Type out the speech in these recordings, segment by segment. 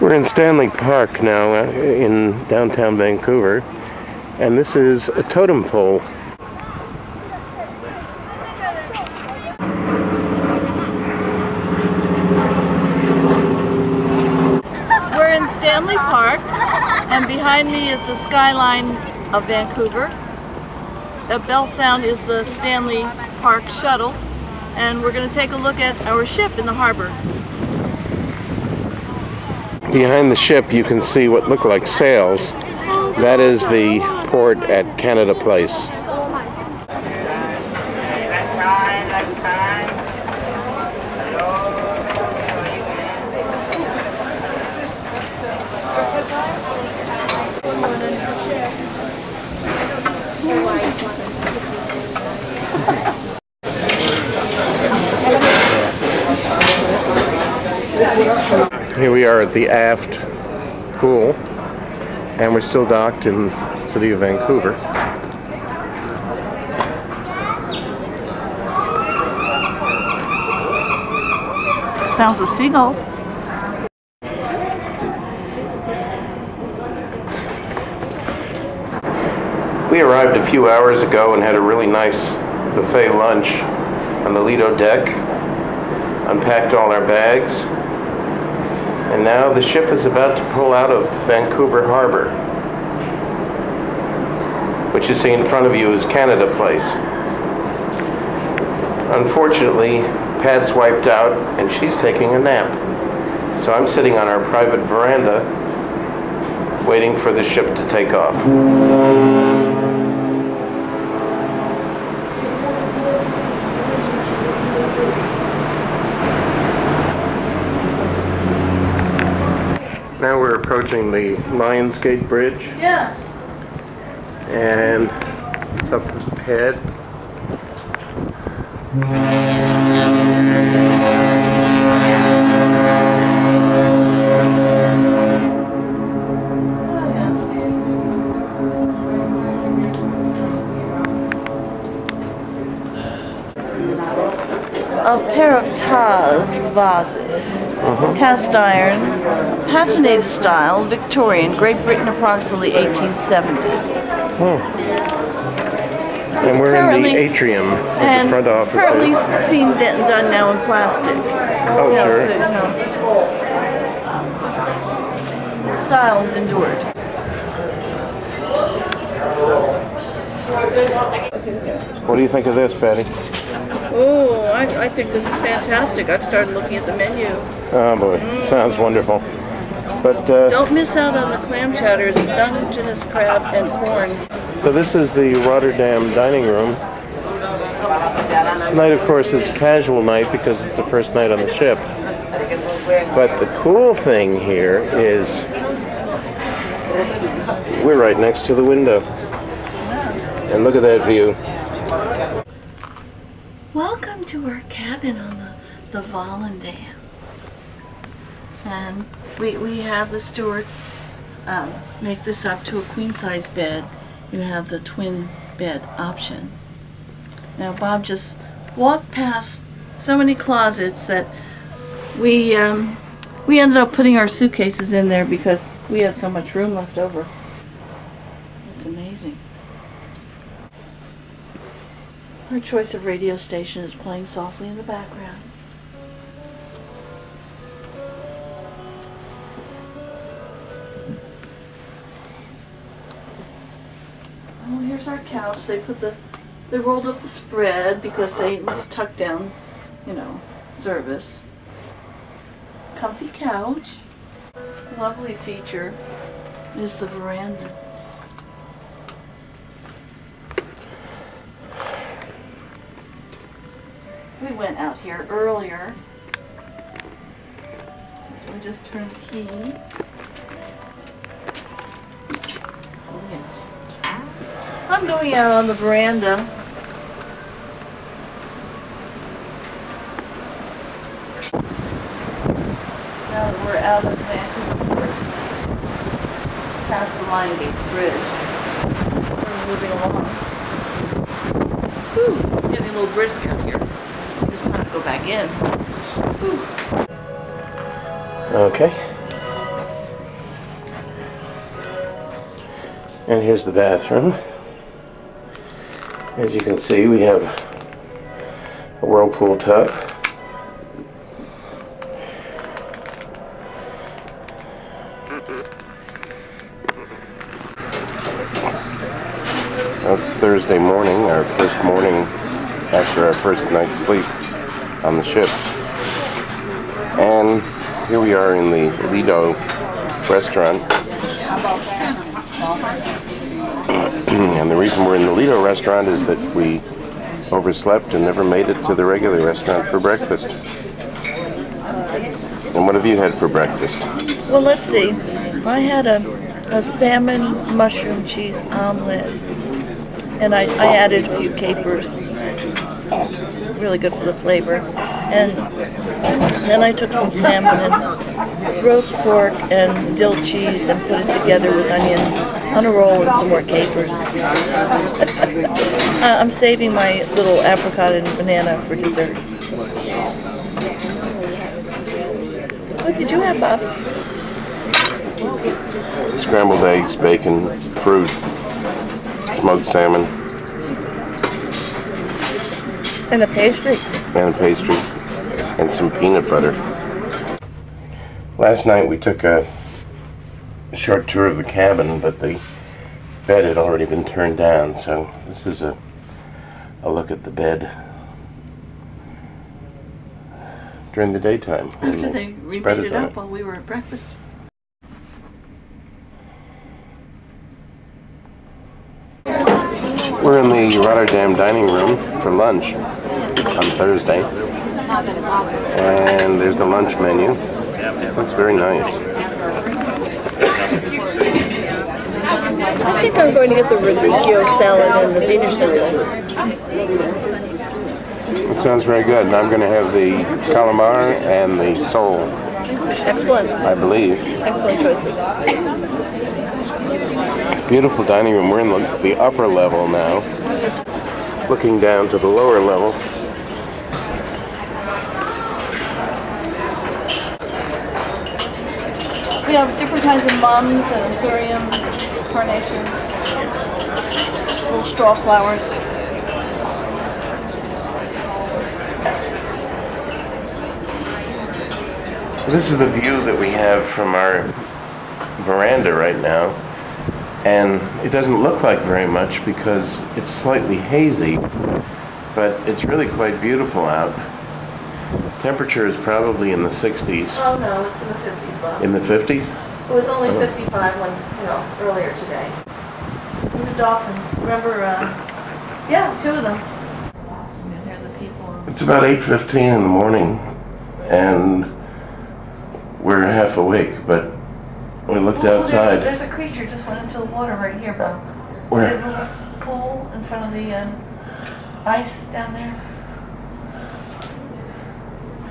We're in Stanley Park now in downtown Vancouver, and this is a totem pole. We're in Stanley Park, and behind me is the skyline of Vancouver. The bell sound is the Stanley Park shuttle, and we're going to take a look at our ship in the harbor. Behind the ship you can see what look like sails. That is the port at Canada Place. Here we are at the aft pool, and we're still docked in the city of Vancouver. Sounds of seagulls. We arrived a few hours ago and had a really nice buffet lunch on the Lido deck, unpacked all our bags, and now the ship is about to pull out of Vancouver Harbor. What you see in front of you is Canada Place. Unfortunately, Pat's wiped out and she's taking a nap. So I'm sitting on our private veranda waiting for the ship to take off. Now we're approaching the Lionsgate Bridge. Yes. And it's up ahead. A pair of Taz vases, cast iron, patinated style, Victorian, Great Britain, approximately 1870. And we're in the atrium of the front office. Currently seen done now in plastic. Oh, sure. So, the style is endured. What do you think of this, Patty? Oh, I think this is fantastic. I've started looking at the menu. Oh boy, sounds wonderful. But don't miss out on the clam chowders, Dungeness crab, and corn. So this is the Rotterdam dining room. Tonight, of course, is a casual night because it's the first night on the ship. But the cool thing here is we're right next to the window. And look at that view. Welcome to our cabin on the Volendam. And we have the steward make this up to a queen-size bed. You have the twin bed option. Now Bob just walked past so many closets that we ended up putting our suitcases in there because we had so much room left over. It's amazing. Our choice of radio station is playing softly in the background. Oh, here's our couch. They rolled up the spread because it was tucked down, service. Comfy couch. Lovely feature is the veranda. We went out here earlier. So we just turned the key. Oh yes. I'm going out on the veranda. Now that we're out of Vancouver, past the Lionsgate Bridge, we're moving along. Whew, it's getting a little brisk out here. It's time to go back in. Whew. Okay. And here's the bathroom. As you can see, we have a whirlpool tub. It's Thursday morning, our first morning after our first night's sleep on the ship. And here we are in the Lido restaurant. And the reason we're in the Lido restaurant is that we overslept and never made it to the regular restaurant for breakfast. And what have you had for breakfast? Well, let's see. I had a salmon mushroom cheese omelet, and I added a few capers. Really good for the flavor. And then I took some salmon and roast pork and dill cheese and put it together with onion on a roll and some more capers. I'm saving my little apricot and banana for dessert. What did you have, Bob? Scrambled eggs, bacon, fruit, smoked salmon. And a pastry. And a pastry. And some peanut butter. Last night we took a short tour of the cabin, but the bed had already been turned down, so this is a look at the bed during the daytime. After they remade it up while we were at breakfast. We're in the Rotterdam dining room for lunch on Thursday. And there's the lunch menu. Looks very nice. I think I'm going to get the radicchio salad and the Wiener Schnitzel. It sounds very good. And I'm going to have the calamar and the sole. Excellent. I believe. Excellent choices. Beautiful dining room. We're in the upper level now, looking down to the lower level. We have different kinds of mums and anthurium, carnations, little straw flowers. This is the view that we have from our veranda right now. And it doesn't look like very much because it's slightly hazy, but it's really quite beautiful out. Temperature is probably in the 60s. Oh no, it's in the 50s, Bob. In the 50s? It was only 55 when, earlier today. And the dolphins, remember, yeah, 2 of them. You hear the people. It's about 8:15 in the morning, and we're half awake, but we looked outside. There's a creature just went into the water right here, Bob. Where? See a little pool in front of the ice down there.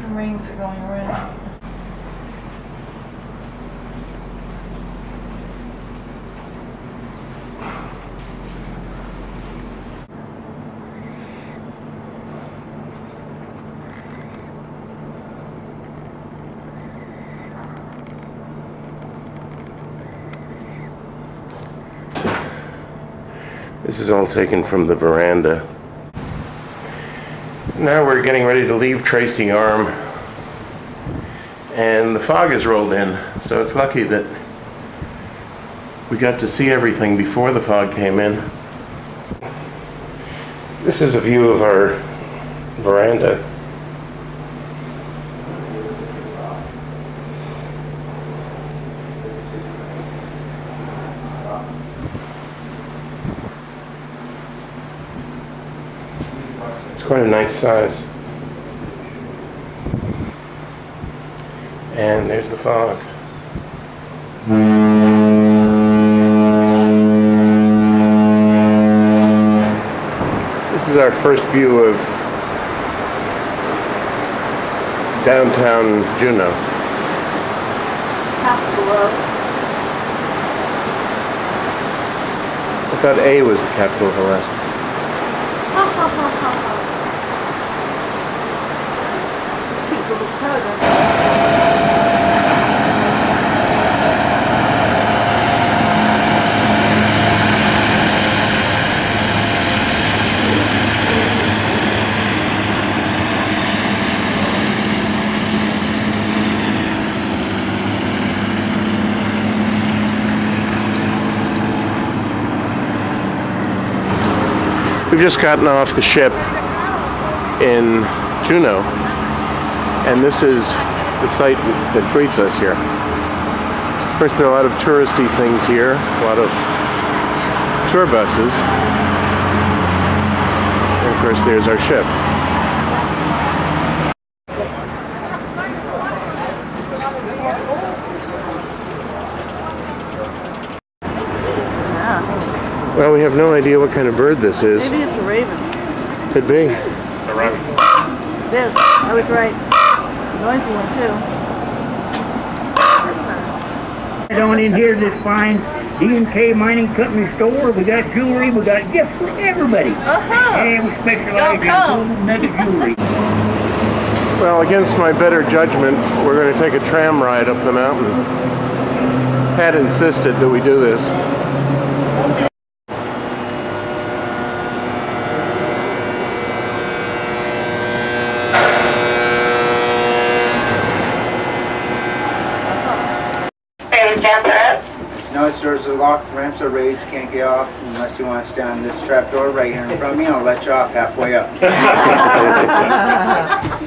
The rings are going around. This is all taken from the veranda. Now we're getting ready to leave Tracy Arm, and the fog has rolled in, so it's lucky that we got to see everything before the fog came in. This is a view of our veranda. It's quite a nice size. And there's the fog. This is our first view of downtown Juneau. Capital I thought A was the capital of Alaska. Cute little toad. We've just gotten off the ship in Juneau, and this is the site that greets us here. Of course, there are a lot of touristy things here, a lot of tour buses, and of course there's our ship. Well, we have no idea what kind of bird this is. Maybe it's a raven. Could be. A raven. This. I was right. Noisy one too. Down in here, this fine D&K Mining Company store. We got jewelry. We got gifts for everybody. And we specialize in gold nugget jewelry. Well, against my better judgment, we're going to take a tram ride up the mountain. Pat insisted that we do this. Snow stores are locked, ramps are raised, can't get off unless you want to stand on this trap door right here in front of me. I'll let you off halfway up.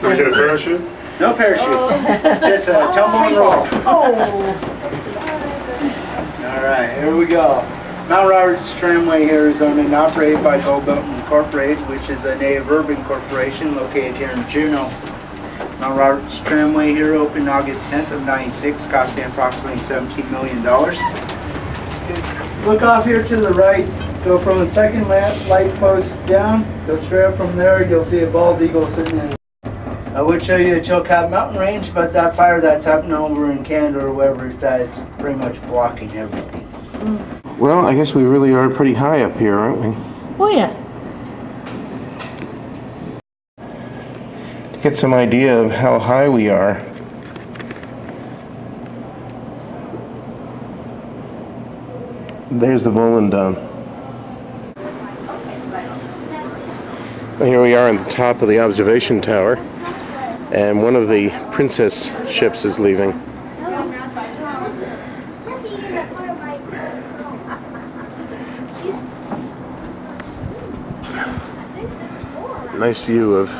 Do we get a parachute? No parachutes. It's just a tumble and roll. Alright, here we go. Mount Roberts Tramway here is owned and operated by Go Belton Incorporated, which is a native urban corporation located here in Juneau. Mount Roberts Tramway here opened August 10th of '96, costing approximately $17 million. Look off here to the right, go from the second light post down, go straight up from there, you'll see a bald eagle sitting in. I would show you the Chilkat Mountain Range, but that fire that's happening over in Canada or wherever it's at is pretty much blocking everything. Well, I guess we really are pretty high up here, aren't we? Oh yeah. To get some idea of how high we are, there's the Volendam. Here we are on the top of the observation tower, and one of the Princess ships is leaving. Nice view of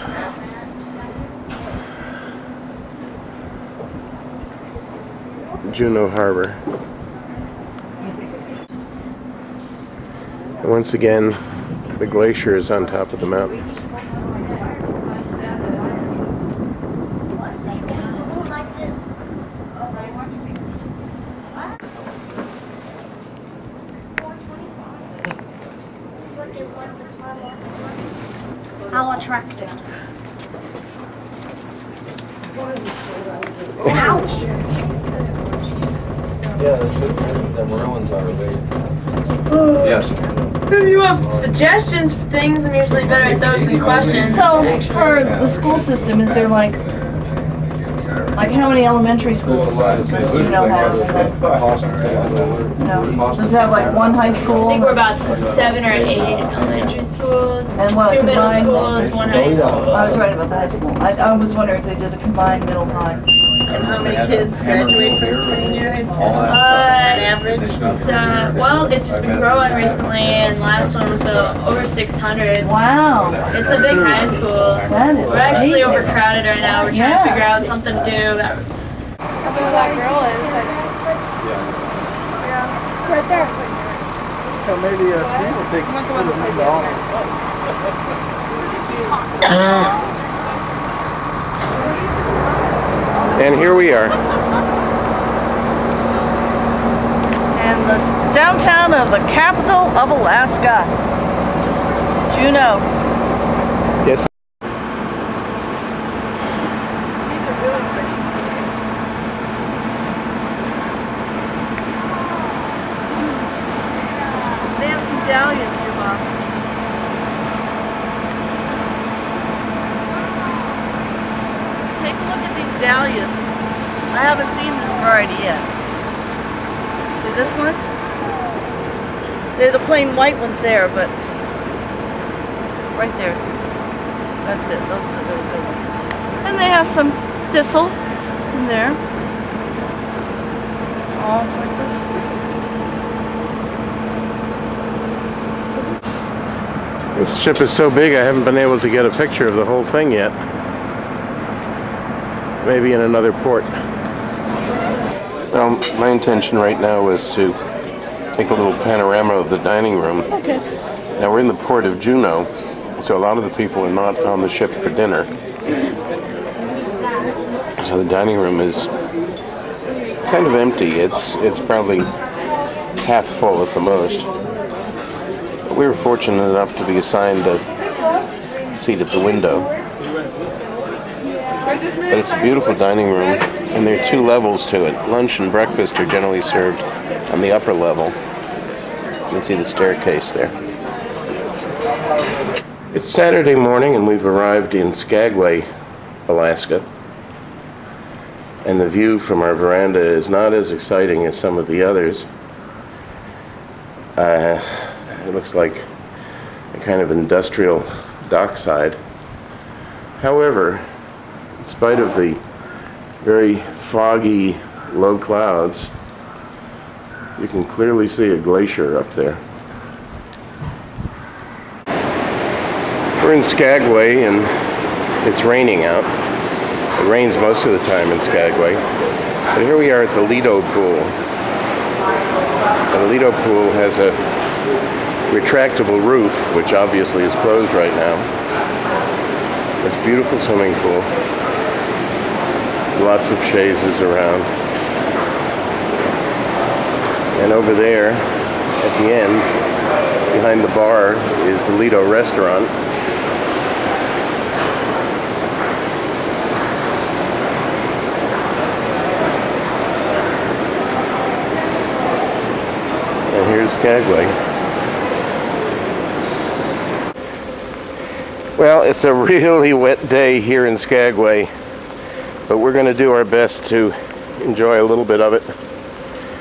Juneau Harbor. And once again, the glacier is on top of the mountains. How attractive. Yeah, it should be. The ruins are big. Yes. If you have suggestions for things, I'm usually better at those than questions. So for the school system, is there like how many elementary schools do you know have? No. Does it have like one high school? I think we're about 7 or 8 elementary schools, And what, 2 middle combined? schools, 1 high school. I was right about the high school. I was wondering if they did a combined middle high. And how many kids graduate from senior high school? On average, well, it's just been growing recently, and last one was over 600. Wow. It's a big high school. That is We're actually amazing. overcrowded right now. We're trying to figure out something to do. How big that girl is? Yeah. It's right there. So maybe Steve will take And here we are. And the downtown of the capital of Alaska, Juneau. Yes. These are really pretty. They have some dahlias here, Bob. Take a look at these dahlias. I haven't seen this variety yet. See this one? They're the plain white ones there, but right there. That's it. Those are the really good ones. And they have some thistle in there. All sorts of. This ship is so big I haven't been able to get a picture of the whole thing yet. Maybe in another port. Well, my intention right now is to take a little panorama of the dining room. Okay. Now we're in the port of Juneau, so a lot of the people are not on the ship for dinner. So the dining room is kind of empty. It's probably half full at the most. But we were fortunate enough to be assigned a seat at the window. But it's a beautiful dining room, and there are 2 levels to it. Lunch and breakfast are generally served on the upper level. You can see the staircase there. It's Saturday morning, and we've arrived in Skagway, Alaska. And the view from our veranda is not as exciting as some of the others. It looks like a kind of industrial dockside. However, in spite of the very foggy low clouds, you can clearly see a glacier up there. We're in Skagway and it's raining out. It rains most of the time in Skagway. But here we are at the Lido Pool. And the Lido Pool has a retractable roof, which obviously is closed right now. It's a beautiful swimming pool. Lots of chaises around. And over there, at the end, behind the bar, is the Lido restaurant. And here's Skagway. Well, it's a really wet day here in Skagway, but we're going to do our best to enjoy a little bit of it.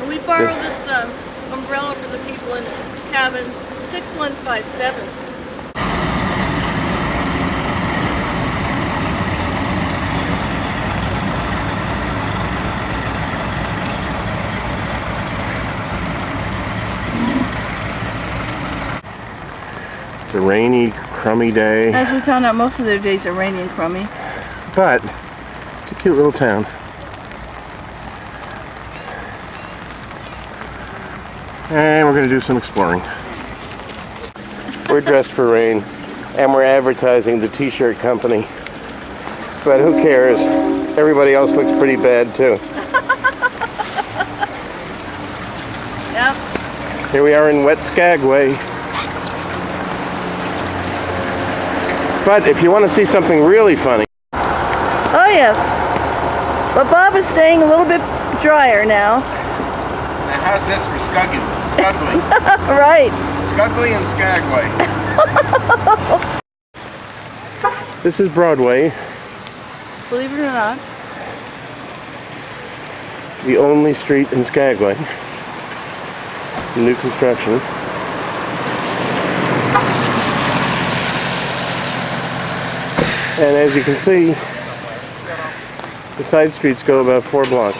We borrowed this umbrella for the people in cabin 6157. It's a rainy, crummy day. As we found out, most of their days are rainy and crummy. But it's a cute little town. And we're going to do some exploring. We're dressed for rain, and we're advertising the t-shirt company. But who cares? Everybody else looks pretty bad too. Yep. Here we are in wet Skagway. But if you want to see something really funny. Oh yes. But Bob is staying a little bit drier now. Now how's this for Skugly? Right. Skugly and Skagway. This is Broadway. Believe it or not. The only street in Skagway. New construction. And as you can see, the side streets go about 4 blocks.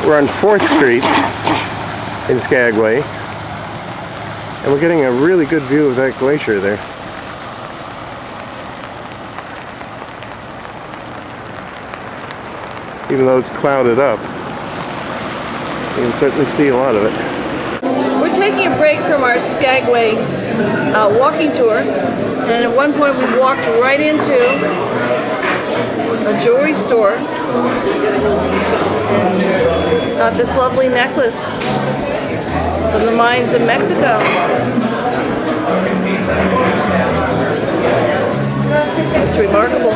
We're on 4th Street in Skagway, and we're getting a really good view of that glacier there. Even though it's clouded up, you can certainly see a lot of it. We're taking a break from our Skagway walking tour, and at one point we walked right into a jewelry store and got this lovely necklace from the mines of Mexico. It's remarkable.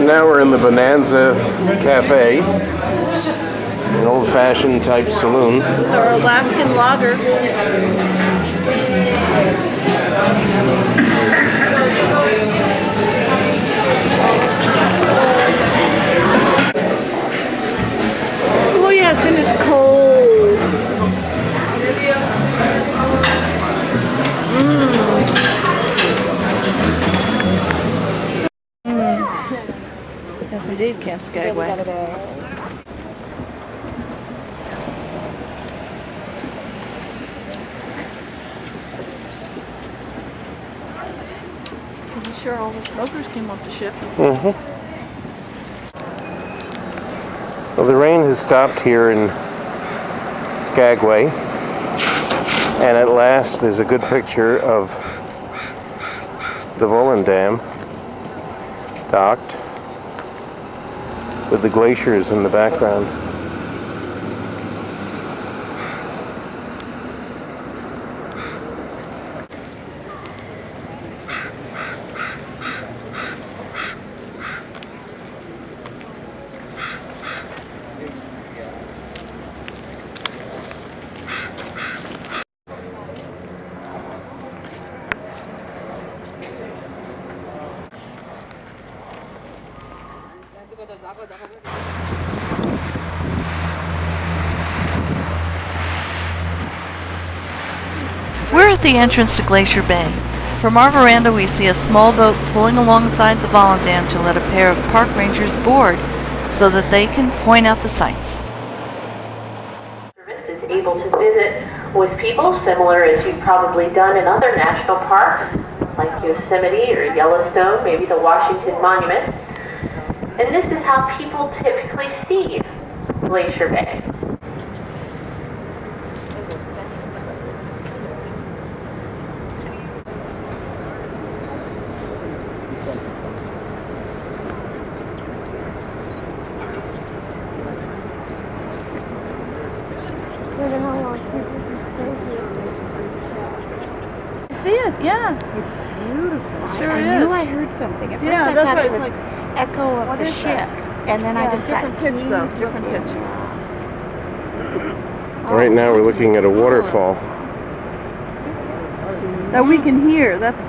Now we're in the Bonanza Cafe, an old-fashioned type saloon. Our Alaskan lager. Oh yes, and it's cold. Indeed, Camp Skagway. Pretty sure all the smokers came off the ship. Mm-hmm. Well, the rain has stopped here in Skagway, and at last there's a good picture of the Volendam docked with the glaciers in the background. We're at the entrance to Glacier Bay. From our veranda we see a small boat pulling alongside the Volendam to let a pair of park rangers board so that they can point out the sights. Service is able to visit with people similar as you've probably done in other national parks like Yosemite or Yellowstone, maybe the Washington Monument. And this is how people typically see Glacier Bay. See it? Yeah. It's beautiful. Sure I is. knew I heard something. At first Yeah, I that's thought why it it's was like, echo of what the is ship. that? And then I just different thought, pitch though, different pitch. Right now we're looking at a waterfall. That we can hear. That's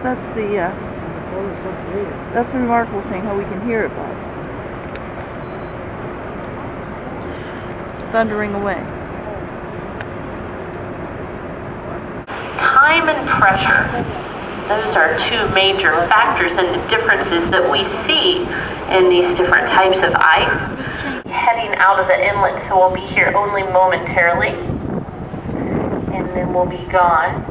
the remarkable thing, how we can hear it, Bob. Thundering away. Time and pressure. Those are two major factors in the differences that we see in these different types of ice. Heading out of the inlet, so we'll be here only momentarily, and then we'll be gone.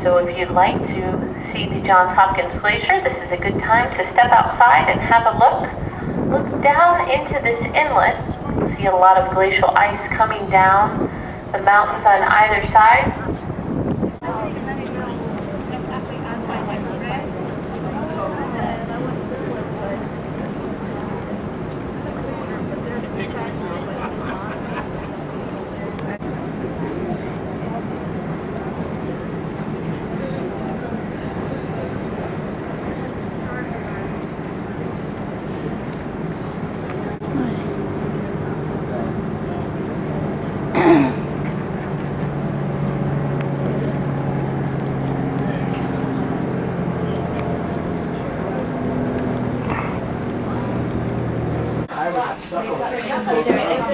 So if you'd like to see the Johns Hopkins Glacier, this is a good time to step outside and have a look. Look down into this inlet. You'll see a lot of glacial ice coming down the mountains on either side.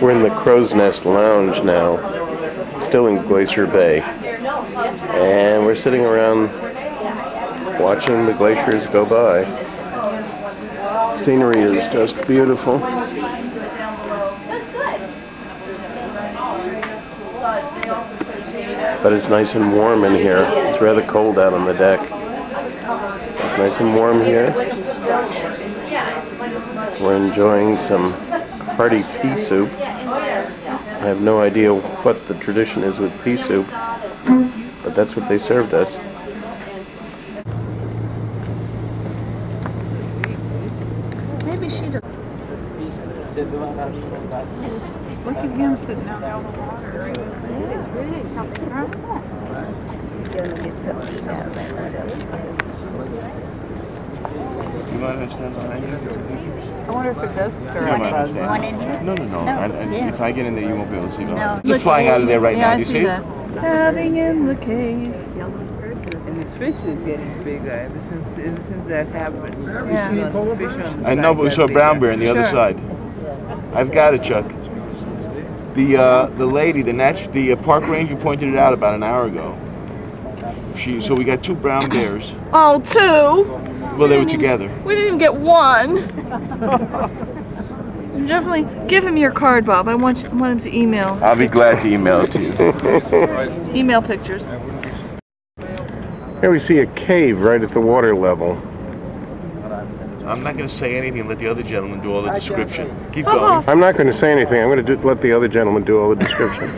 We're in the Crow's Nest Lounge now, still in Glacier Bay, and we're sitting around watching the glaciers go by. Scenery is just beautiful. But it's nice and warm in here. It's rather cold out on the deck. It's nice and warm here. We're enjoying some hearty pea soup. I have no idea what the tradition is with pea soup, but that's what they served us. Maybe she does. Look at him sitting out there on the water. It's really something. She's going to get something out of that. You might understand behind you. I wonder if it does stir You up might bugs. understand. One in here? No. Yeah. If I get in there, you won't be able to see. No. Just flying out of there right Yeah, now. I Do you see see? that. Cabin in the cave. And the fish is getting bigger ever since that happened. Yeah. I know, but we saw brown bear on the other Sure. side. I've got it, Chuck. The lady, the park ranger pointed it out about an hour ago. So we got two brown bears. Oh, two? Well, they were together. We didn't get one. Definitely give him your card, Bob. I want him to email. I'll be glad to email it to you. Email pictures. Here we see a cave right at the water level. I'm not going to say anything and let the other gentleman do all the description. Keep going. I'm not going to say anything. I'm going to let the other gentleman do all the description.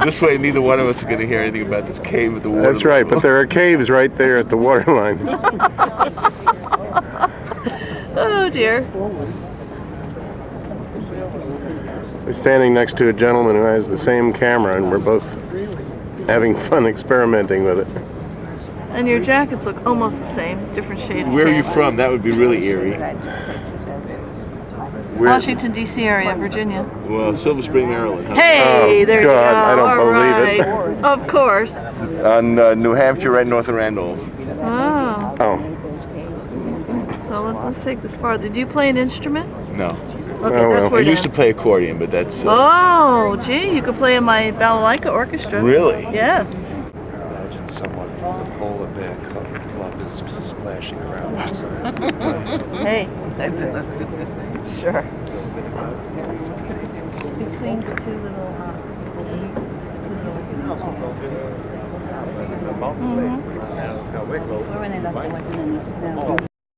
This way, neither one of us are going to hear anything about this cave at the water. That's right, but there are caves right there at the waterline. Oh dear. We're standing next to a gentleman who has the same camera, and we're both having fun experimenting with it. And your jackets look almost the same, different shade of Where are tan. you from? That would be really eerie. Washington, D.C. area, Virginia. Well, Silver Spring, Maryland. Hey, Oh, there God, you go. I don't All believe it. right. Of course. On New Hampshire, right north of Randolph. Oh. Oh. So let's take this farther. Do you play an instrument? No. Okay, Oh, that's well. where I it used to ends. play accordion, but that's... Oh, gee, you could play in my balalaika orchestra. Really? Yes. Imagine someone from the polar bear club is splashing around outside. Hey. Sure. Between the two little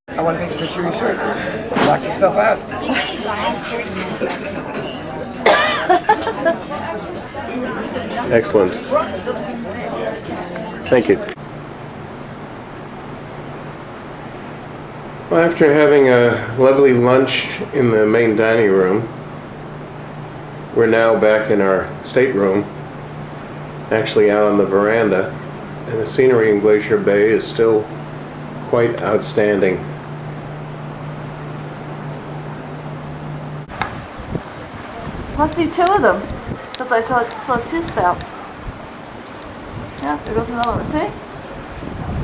I want to take a picture of your shirt. So lock yourself out. Excellent. Thank you. Well, after having a lovely lunch in the main dining room, we're now back in our stateroom, actually out on the veranda, and the scenery in Glacier Bay is still quite outstanding. Must be two of them, because I saw two spouts. Yeah, there goes another one. See?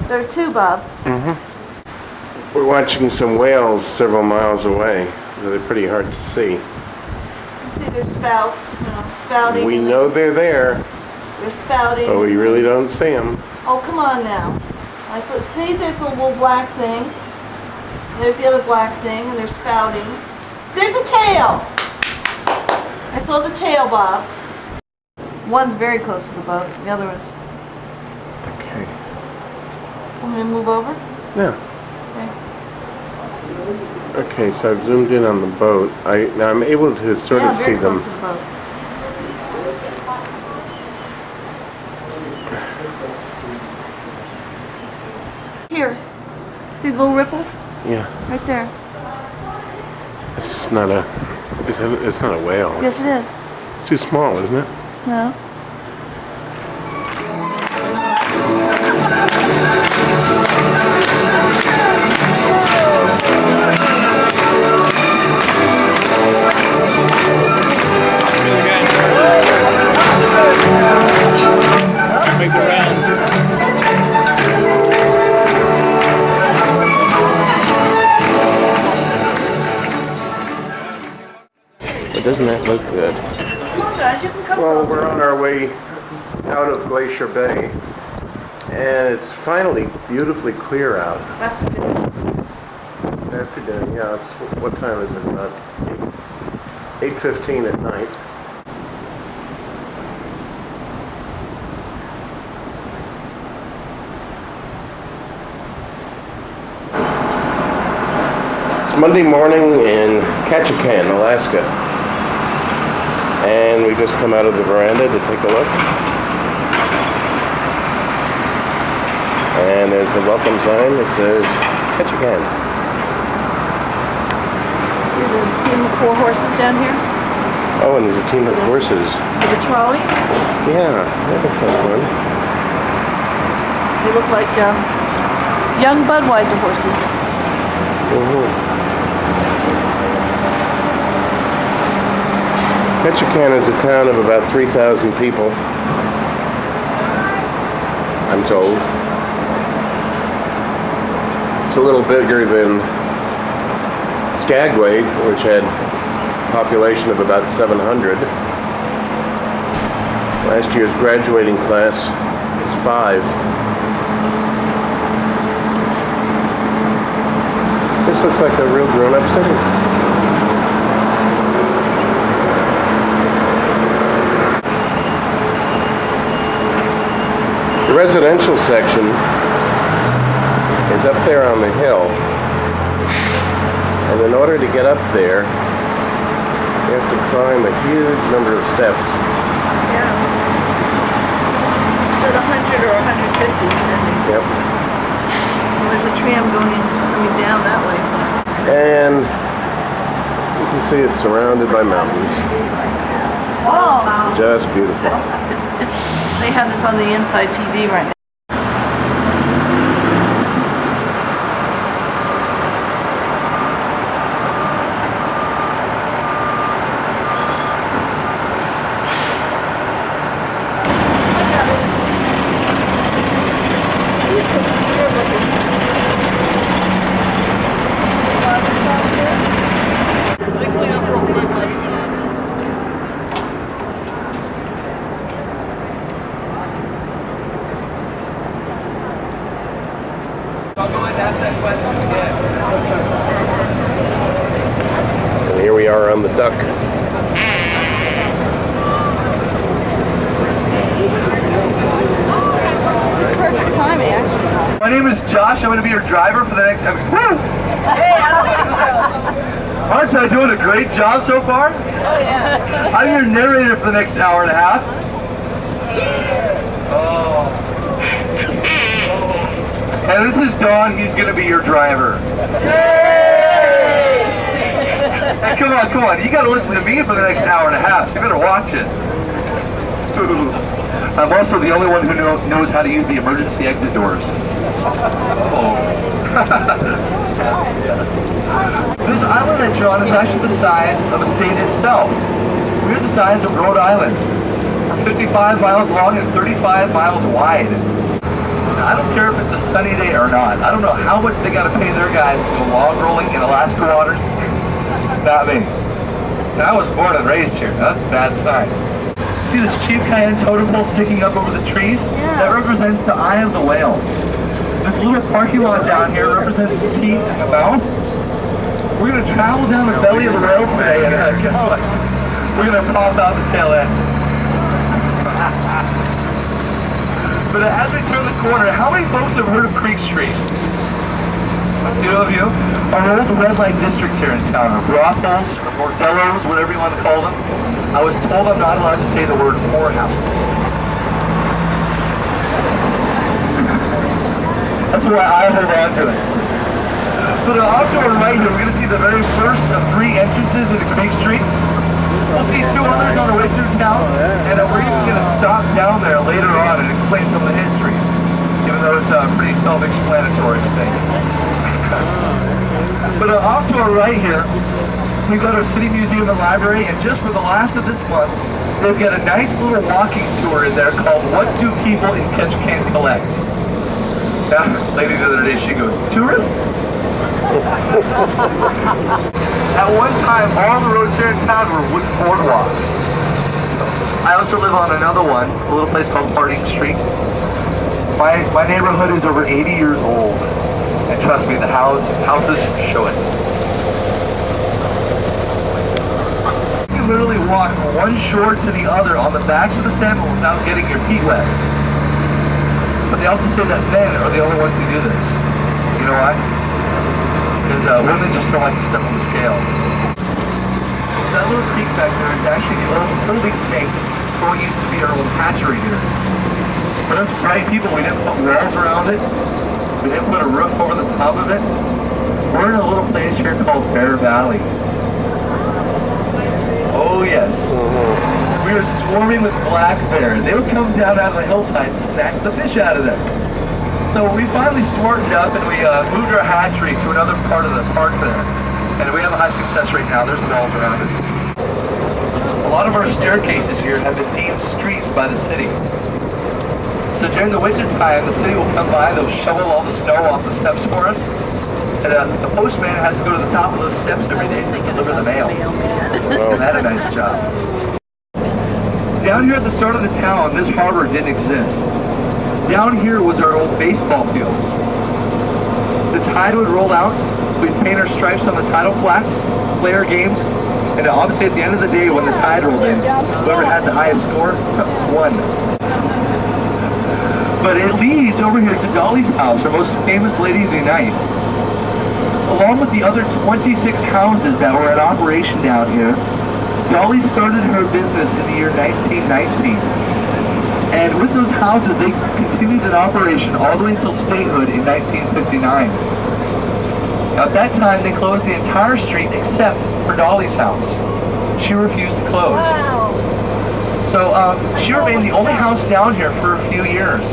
There are two, Bob. Mm-hmm. We're watching some whales several miles away. They're pretty hard to see. You see their spouts, spouting. We know they're there, They're spouting. but we really don't see them. Oh, come on now. I saw, see, there's a little black thing. There's the other black thing, and they're spouting. There's a tail! I saw the tail, Bob. One's very close to the boat, the other one's... Okay. Want me to move over? Yeah. Okay. Okay, so I've zoomed in on the boat. Now I'm able to sort of see very them. close to the boat. Here. See the little ripples? Yeah. Right there. It's not a. It's not a whale. Yes, it is. It's too small, isn't it? No. Make the round. But doesn't that look good? Come on, guys, you can come Well, closer. we're on our way out of Glacier Bay, and it's finally beautifully clear out. After dinner. After dinner, yeah. It's, what time is it? About 8:15 at night. It's Monday morning in Ketchikan, Alaska. And we just come out of the veranda to take a look. And there's the welcome sign that says Ketchikan. See the team of 4 horses down here? Oh, and there's a team of horses. With a trolley? Yeah, that looks like fun. They look like young Budweiser horses. Ketchikan is a town of about 3,000 people, I'm told. It's a little bigger than Skagway, which had a population of about 700. Last year's graduating class was 5. This This looks like a real grown-up city. The residential section is up there on the hill, and in order to get up there, you have to climb a huge number of steps. Yeah. Is it 100 or 150? Yep. Well, there's a tram going down that way. And you can see it's surrounded by mountains. Oh, Just beautiful. they have this on the Inside TV right now. And here we are on the duck. Perfect timing, actually. My name is Josh. I'm going to be your driver for the next. Woo! Hey, I don't think so. Aren't I doing a great job so far? Oh, yeah. I'm your narrator for the next hour and a half. Oh. And this is Don. He's going to be your driver. Yay! Hey, come on. You got to listen to me for the next hour and a half, so you better watch it. I'm also the only one who knows how to use the emergency exit doors. Oh. This island that you're on is actually the size of a state itself. We're the size of Rhode Island. We're 55 miles long and 35 miles wide. Now, I don't care if it's a sunny day or not. I don't know how much they got to pay their guys to go log rolling in Alaska waters. Not me. And I was born and raised here. Now, that's a bad sign. See this Chief Cayenne totem pole sticking up over the trees? Yeah. That represents the eye of the whale. This little parking lot down here represents the teeth and the mouth. We're going to travel down the belly of the whale today, and guess what? We're going to pop out the tail end. But as we turn the corner, how many folks have heard of Creek Street? A few of you? Our old red light district here in town, or brothels, or bordellos, whatever you want to call them. I was told I'm not allowed to say the word whorehouse. That's why I hold on to it. But off to our right here, we're going to see the very first of 3 entrances into Creek Street. We'll see 2 others on the way through town, and we're even going to stop down there later on and explain some of the history, even though it's pretty self-explanatory, I think. But off to our right here, we've got our City Museum and Library, and just for the last of this month, they've got a nice little walking tour in there called What Do People in Ketchikan Collect? Lady the other day, she goes, tourists? At one time, all the roads here in town were wooden boardwalks. I also live on another one, a little place called Harding Street. My neighborhood is over 80 years old, and trust me, the houses show it. You can literally walk from one shore to the other on the backs of the salmon without getting your feet wet. But they also say that men are the only ones who do this. You know why? Because women just don't like to step on the scale. That little creek back there is actually the old holding tanks for what used to be our old hatchery here. For us bright people, we didn't put walls around it. We didn't put a roof over the top of it. We're in a little place here called Bear Valley. Oh yes. We were swarming with black bear. They would come down out of the hillside and snatch the fish out of there. So we finally smartened up and we moved our hatchery to another part of the park there. And we have a high success rate now. There's walls around it. A lot of our staircases here have been deemed streets by the city. So during the winter time, the city will come by, they'll shovel all the snow off the steps for us. And the postman has to go to the top of those steps every day to deliver the mail. Isn't that a nice job? Down here at the start of the town, this harbor didn't exist. Down here was our old baseball fields. The tide would roll out, we'd paint our stripes on the title flags, play our games, and obviously at the end of the day when the tide rolled in, whoever had the highest score won. But it leads over here to Dolly's house, our most famous lady of the night. Along with the other 26 houses that were in operation down here, Dolly started her business in the year 1919. And with those houses, they continued in operation all the way until statehood in 1959. Now, at that time, they closed the entire street except for Dolly's house. She refused to close. Wow. So she remained the only house down here for a few years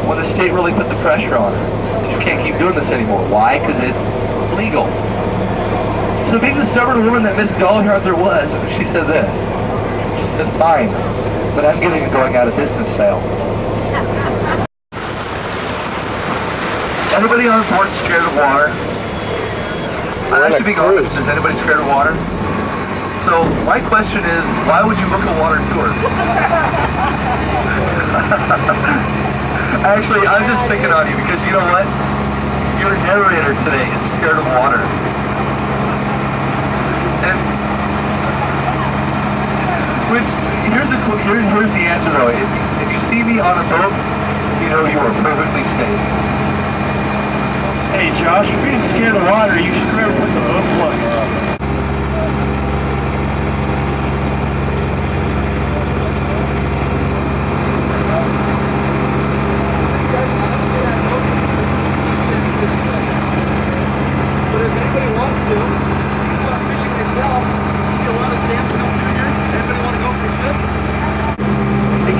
when the state really put the pressure on her. Said, you can't keep doing this anymore. Why? Because it's legal. So being the stubborn woman that Miss Dolly Arthur was, she said this. She said, fine, but I'm getting it going out of business sale. Anybody on board scared of water? I should be honest, is anybody scared of water? So my question is, why would you book a water tour? Actually, I'm just picking on you because you know what? Your narrator today is scared of water. And which here's the answer though. If you see me on a boat, you know you are perfectly safe. Hey Josh, if you're being scared of water, you should never put the boat plug up.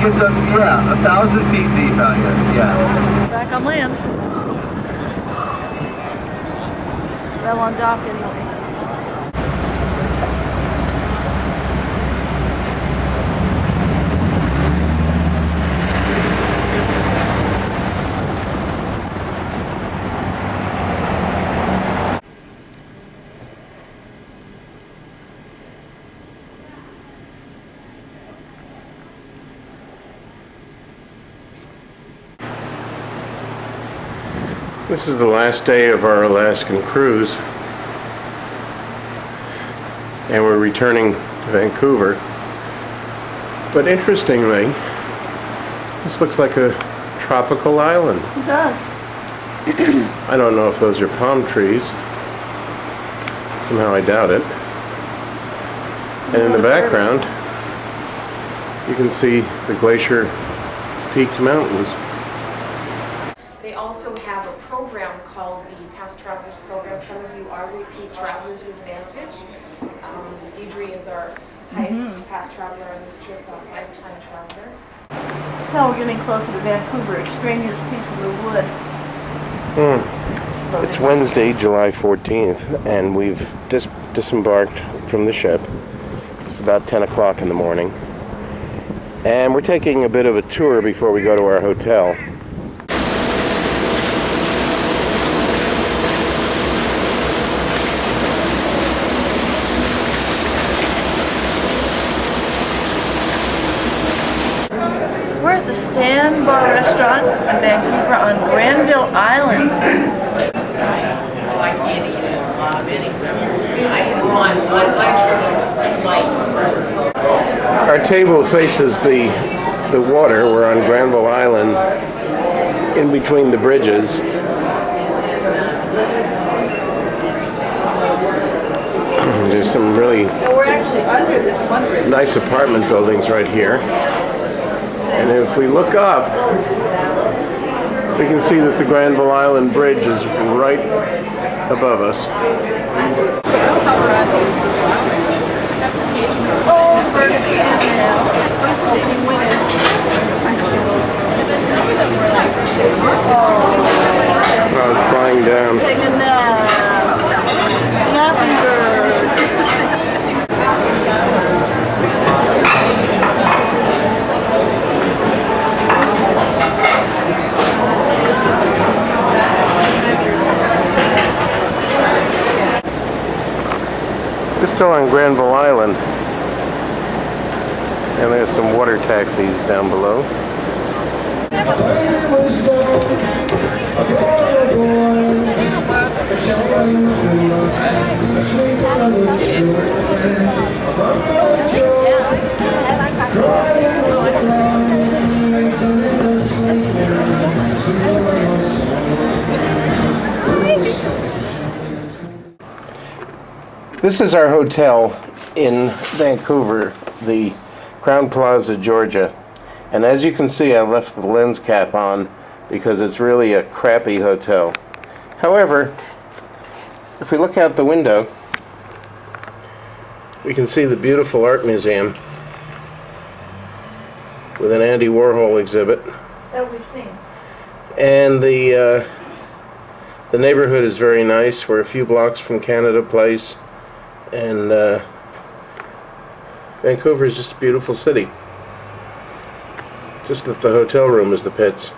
It's yeah, 1,000 feet deep out here. Yeah. Back on land. Well on dock anyway. This is the last day of our Alaskan cruise, and we're returning to Vancouver. But interestingly, this looks like a tropical island. It does. I don't know if those are palm trees. Somehow I doubt it. And in the background, you can see the glacier-peaked mountains. They also have a program called the Past Travelers Program. Some of you are repeat travelers with Vantage. Deidre is our highest past traveler on this trip, a 5-time traveler. That's how we're getting closer to Vancouver, extraneous piece of the wood. It's Wednesday, July 14th, and we've disembarked from the ship. It's about 10 o'clock in the morning. And we're taking a bit of a tour before we go to our hotel. We're at the Sandbar Restaurant in Vancouver on Granville Island. Our table faces the water. We're on Granville Island, in between the bridges. There's some really We're actually under this one bridge. nice apartment buildings right here. And if we look up, we can see that the Granville Island Bridge is right above us. Oh, first now. Oh, it's flying down. Take a nap. Nappy bird. We're still on Granville Island. And there's some water taxis down below. This is our hotel in Vancouver, the Crown Plaza, Georgia. And as you can see, I left the lens cap on because it's really a crappy hotel. However, if we look out the window, we can see the beautiful art museum with an Andy Warhol exhibit. That we've seen. And the neighborhood is very nice. We're a few blocks from Canada Place. And Vancouver is just a beautiful city. Just that the hotel room is the pits.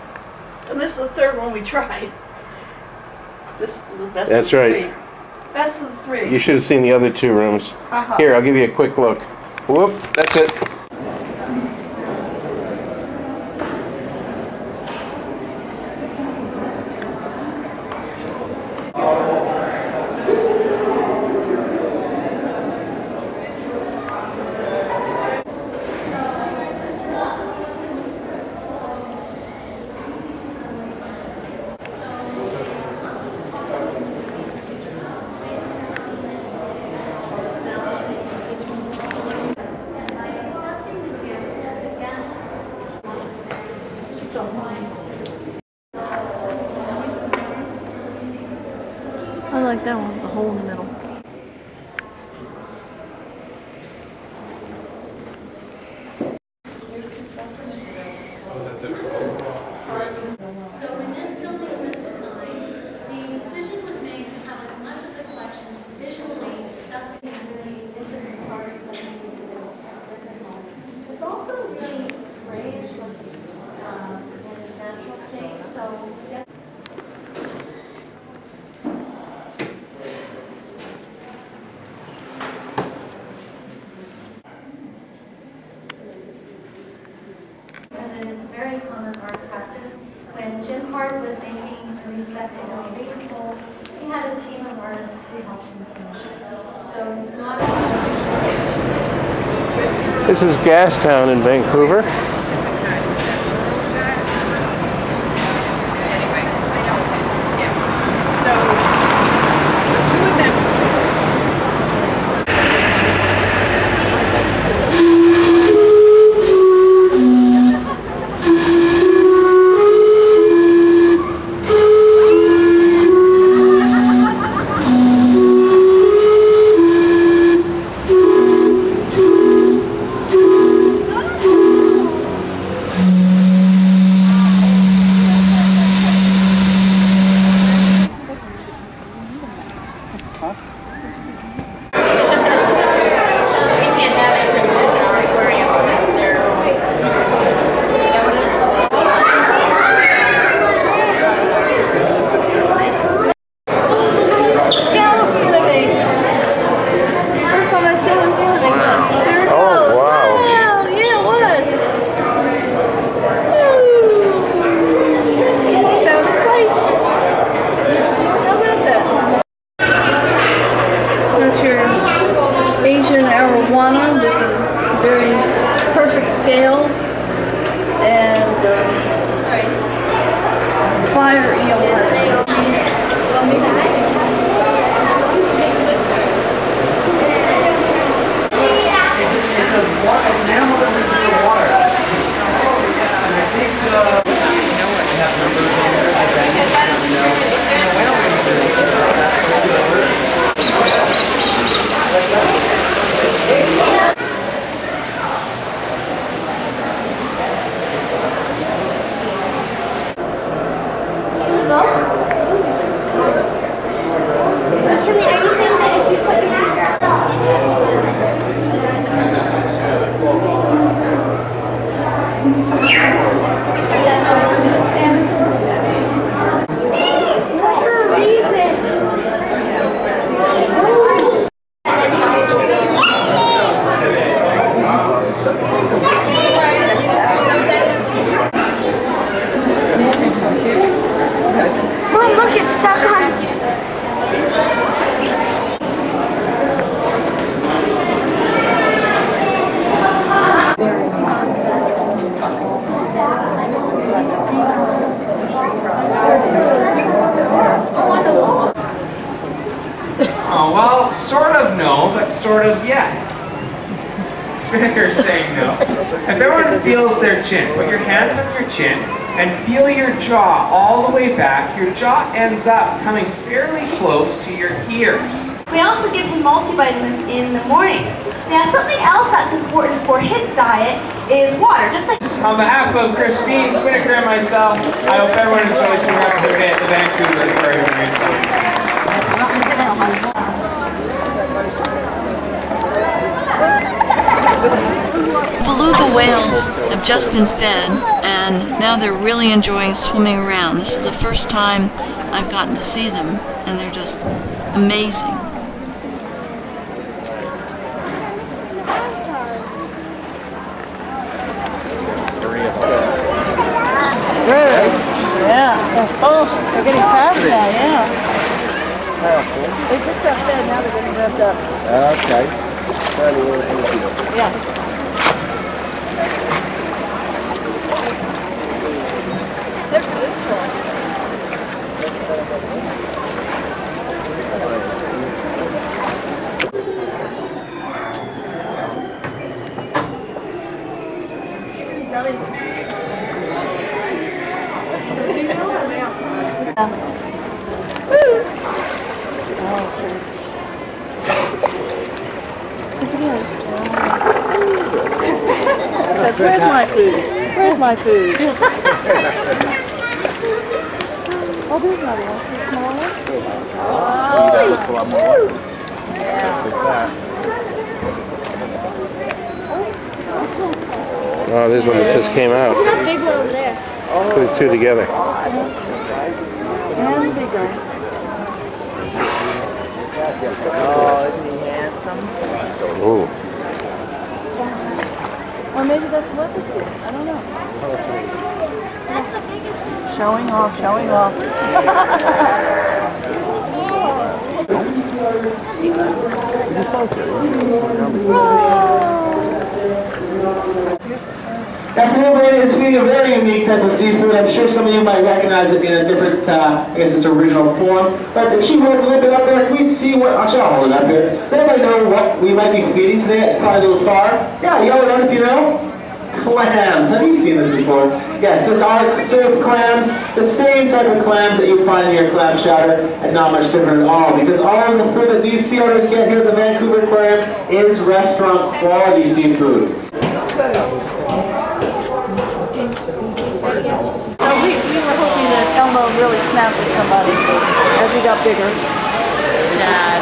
And this is the third one we tried. This was the best That's of the right. three. Best of the three. You should have seen the other two rooms. Uh-huh. Here, I'll give you a quick look. Whoop, that's it. I like that one with the hole in the middle. Very common art practice. When Jim Hart was naming the respected elevator pole, he had a team of artists who helped him finish it. So it's not This is Gastown in Vancouver. Arowana with these very perfect scales and fire eel. Hello? No, well, sort of no, but sort of yes. Spinnaker's saying no. If everyone feels their chin, put your hands on your chin and feel your jaw all the way back. Your jaw ends up coming fairly close to your ears. We also give him multivitamins in the morning. Now, something else that's important for his diet is water, just like... On behalf of Christine, Spinnaker, and myself, I hope everyone enjoys the rest of their day at the Vancouver Aquarium Marine Center. Beluga whales have just been fed, and now they're really enjoying swimming around. This is the first time I've gotten to see them, and they're just amazing. Good. Yeah, they're fast. They're getting fast now, yeah. They just got fed, now they're getting revved up. Okay. Fairly well energy. Yeah. They're beautiful. Where's my food? Where's my food? Oh, there's another one. See the small one? Oh, Oh, there's one that just came out. Look at that big one over there. Put the two together. And the big one. Oh, isn't he handsome? Ooh. Or maybe that's leprosy. I don't know. That's the biggest. Showing off, showing off. That's Hillbilly is feeding a very unique type of seafood. I'm sure some of you might recognize it in a different, I guess its original form. But if she holds a little bit up there, can we see what, actually I'll hold it up here. Does anybody know what we might be feeding today? It's probably a little far. Yeah, yell it out if you know. Clams. Have you seen this before? Yes, it's our served clams, the same type of clams that you find in your clam chowder, and not much different at all, because all of the food that these sea owners get here at the Vancouver Aquarium is restaurant quality seafood. So we were hoping that Elmo really snapped at somebody as he got bigger. Dad.